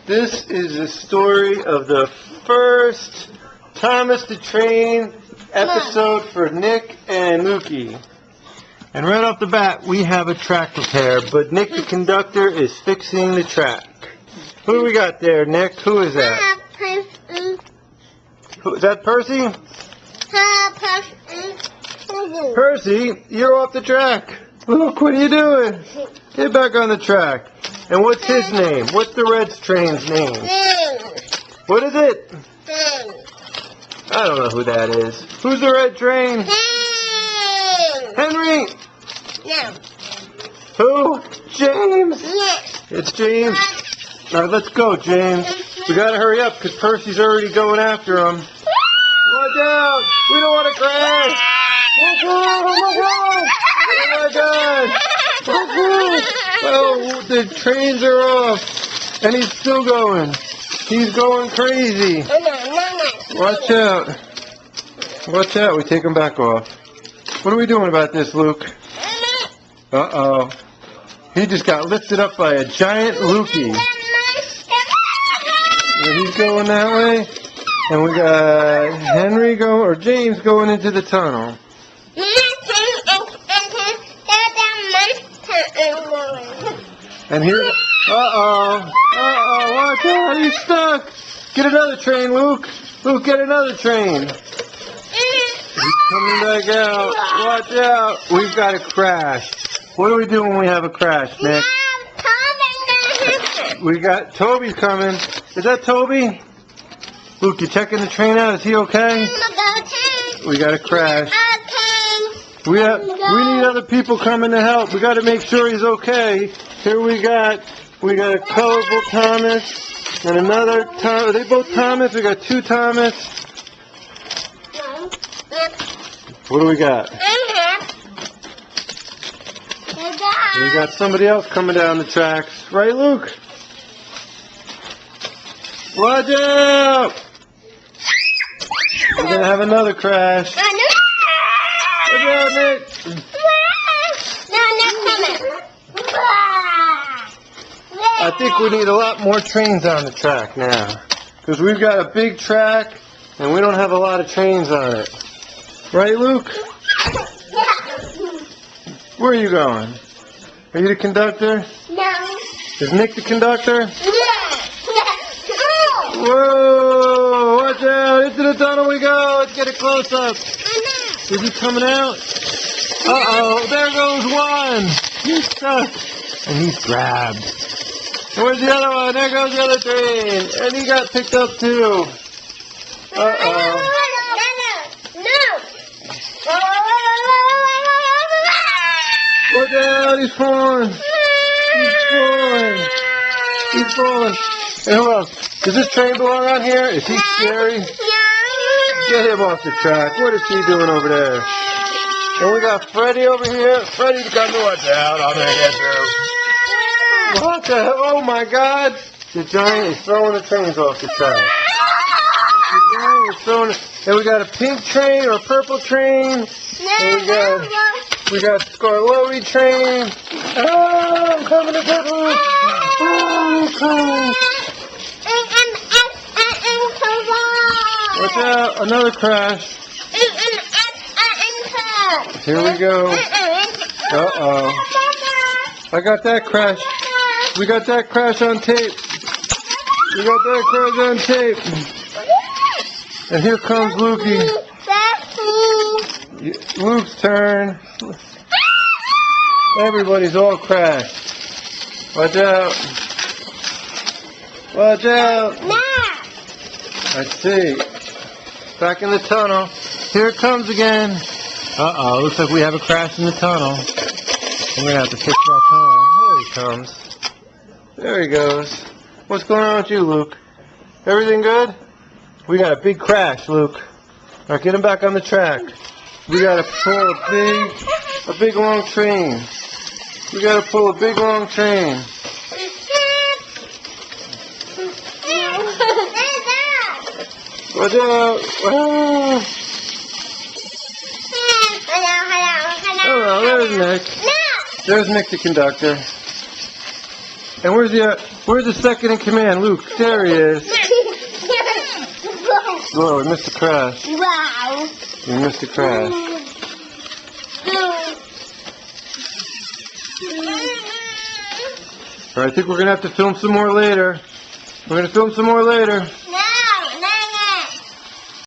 This is the story of the first Thomas the Train episode for Nick and Lukey. And right off the bat, we have a track prepared, but Nick the conductor is fixing the track. Who do we got there, Nick? Who is that? Is that Percy? Percy, you're off the track. Look, what are you doing? Get back on the track. And what's his name? What's the red train's name? What is it? I don't know who that is. Who's the red train? Henry! No. Who? James? Yes. It's James. All right, let's go, James. We gotta hurry up because Percy's already going after him. Watch out! We don't want to crash! Oh my god! Oh, the trains are off, and he's still going. He's going crazy. Watch out! Watch out! We take him back off. What are we doing about this, Luke? Uh-oh. He just got lifted up by a giant Lukey. And he's going that way. And we got Henry or James going into the tunnel. And here, watch out, he's stuck. Get another train, Luke. Luke, get another train. He's coming back out. Watch out. We've got a crash. What do we do when we have a crash, Nick? We got Toby's coming. Is that Toby? Luke, you checking the train out? Is he okay? We got a crash. We need other people coming to help. We got to make sure he's okay. Here we got a colorful Thomas and another Thomas. Are they both Thomas? We got two Thomas. What do we got? We got somebody else coming down the tracks. Right, Luke? Watch out! We're going to have another crash. Look out, Nick! I think we need a lot more trains on the track now. Because we've got a big track and we don't have a lot of trains on it. Right, Luke? Where are you going? Are you the conductor? No. Is Nick the conductor? Yes. Whoa! Watch out! Into the tunnel we go! Let's get a close-up. Is he coming out? Uh-oh! There goes one! He's stuck! And he's grabbed. And where's the other one? There goes the other train! And he got picked up too! Uh-oh! Look out! He's falling! He's falling! He's falling! And who else? Does this train belong on here? Is he scary? Get him off the track. What is he doing over there? And we got Freddy over here. Freddy, come to watch out. I'm going to get you. What the hell? Oh my god. The giant is throwing the trains off the track. The giant is throwing it. And we got a pink train or a purple train. And we got Scarlotti train. Oh, I'm coming to get Luke. Oh, I'm coming. Watch out, another crash. Here we go. Uh-oh. I got that crash. We got that crash on tape. We got that crash on tape. And here comes Lukey. Luke's turn. Everybody's all crashed. Watch out. Watch out. I see. Back in the tunnel. Here it comes again. Uh-oh, looks like we have a crash in the tunnel. We're going to have to fix that tunnel. There he comes. There he goes. What's going on with you, Luke? Everything good? We got a big crash, Luke. All right, get him back on the track. We got to pull a big long train. We got to pull a big long train. Watch out! Oh, there's Nick. There's Nick the conductor. And where's the Where's the second in command? Luke, there he is. Whoa, we missed the crash. Wow. We missed the crash. Alright, I think we're going to have to film some more later. We're going to film some more later.